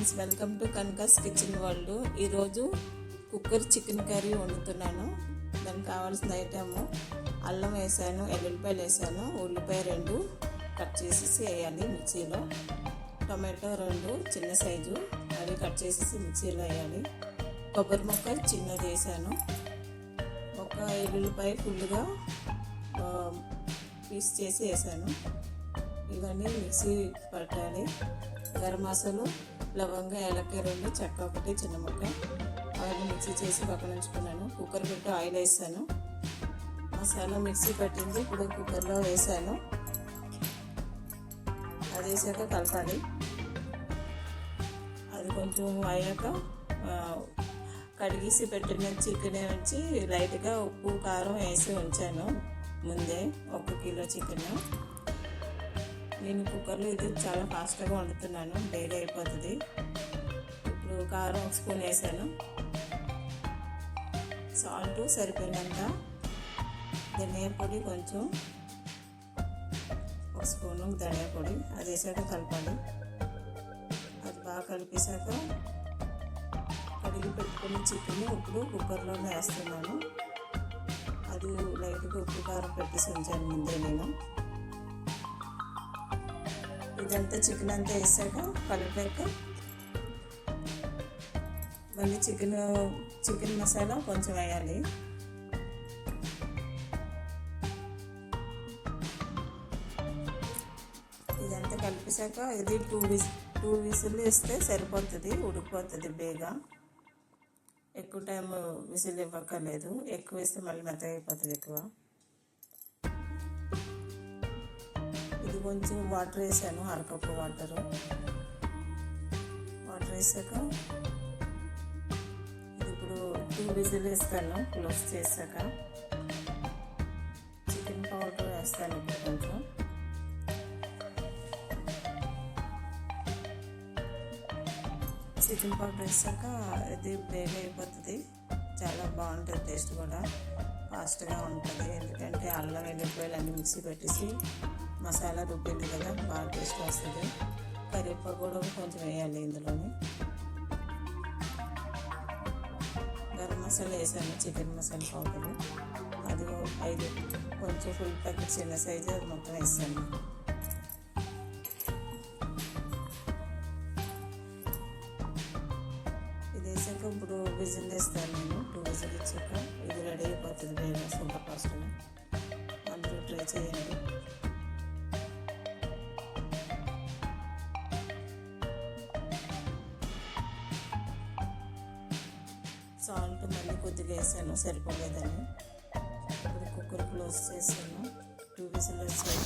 Friends, welcome to Kanaka's kitchen world. ఈరోజు cooker chicken curry వండుతున్నాను. దానికి కావాల్సిన ఐటమ్ అల్లం వేసాను, ఎల్లుల్లిపాయలు వేసాను, ఉల్లిపాయ 2 కట్ చేసేసి వేయాలి మిక్సీలో, టొమాటో 2 చిన్న సైజు అవి కట్ చేసేసి మిక్సీలో వేయాలి, కొబ్బరి ముక్క చిన్నది వేసాను, ఒక ఎల్లుల్లిపాయ ఫుల్గా పీస్ చేసి వేసాను. ఇవన్నీ మిక్సీ పట్టాలి. గరం మసాలా, లవంగ, యాలక్కాయ 2, చెక్క 1 చిన్న ముక్క అవన్నీ మిక్సీ చేసి పక్కన ఉంచుకున్నాను. కుక్కర్ పెట్టి ఆయిల్ వేసాను. మసాలా మిక్సీ పట్టింది ఇప్పుడు కుక్కర్లో వేసాను. అది వేసాక కలపాలి. అది కొంచెం అయ్యాక కడిగేసి పెట్టిన చికెన్ ఉంచి లైట్గా ఉప్పు కారం వేసి ఉంచాను ముందే. 1 కిలో చికెన్ నేను కుక్కర్లో ఇది చాలా ఫాస్ట్గా వండుతున్నాను, డైలీ అయిపోతుంది. ఇప్పుడు కారం 1 స్పూన్ వేసాను, సాల్ట్ సరిపోయినంత, ధనియా పొడి కొంచెం 1 స్పూను ధనియా పొడి, అది వేసాక కలపాలి. అది బాగా కలిపేశాక కడిగి పెట్టుకుని చికెన్ ఇప్పుడు కుక్కర్లోనే వేస్తున్నాను. అది లైట్గా ఉప్పు కారం పెట్టేసి ఉంచాను ముందే నేను. ఇదంతా చికెన్ అంతా వేసాక కలిపాక మళ్ళీ చికెన్ మసాలా కొంచెం వేయాలి. ఇదంతా కలిపేశాక ఇది 2 విజిల్ వేస్తే సరిపోతుంది, ఉడికిపోతుంది బేగా. ఎక్కువ టైం విజిల్ ఇవ్వక్కర్లేదు, ఎక్కువ వేస్తే మళ్ళీ మెత్తగా అయిపోతుంది ఎక్కువ. ఇది కొంచెం వాటర్ వేసాను, 1/2 కప్పు వాటర్ వేసాక ఇది ఇప్పుడు 2 విజిల్ వేస్తాను. క్లోజ్ చేసాక చికెన్ పౌడర్ వేస్తాను ఇప్పుడు కొంచెం. చికెన్ పౌడర్ వేసాక ఇది బేగా అయిపోతుంది, చాలా బాగుంటుంది, టేస్ట్ కూడా ఫాస్ట్గా ఉంటుంది. ఎందుకంటే అల్లం వెల్లుల్లిపాయలు అన్నీ మిక్సీ పెట్టేసి మసాలా రుబ్బింది కదా, బాగా టేస్ట్ వస్తుంది. కరివేపాకు కూడా కొంచెం వేయాలి ఇందులోని. గరం మసాలా వేసాను, చికెన్ మసాలా పౌడర్ అది 5 కొంచెం ఫుల్ ప్యాకెట్ చిన్న సైజు అది మొత్తం వేసాను. ఇది వేసాక ఇప్పుడు విజిల్ వేస్తాను నేను. 2 విజిల్ ఇచ్చాక ఇది రెడీ అయిపోతుంది వేరే సూపర్ ఫాస్ట్గా. అందరూ ట్రై చేయండి. సాల్ట్ మళ్ళీ కొద్దిగా వేసాను, సరిపోలేదని. ఇప్పుడు కుక్కర్ క్లోజ్ చేసాను. 2 విజిల్ వచ్చాక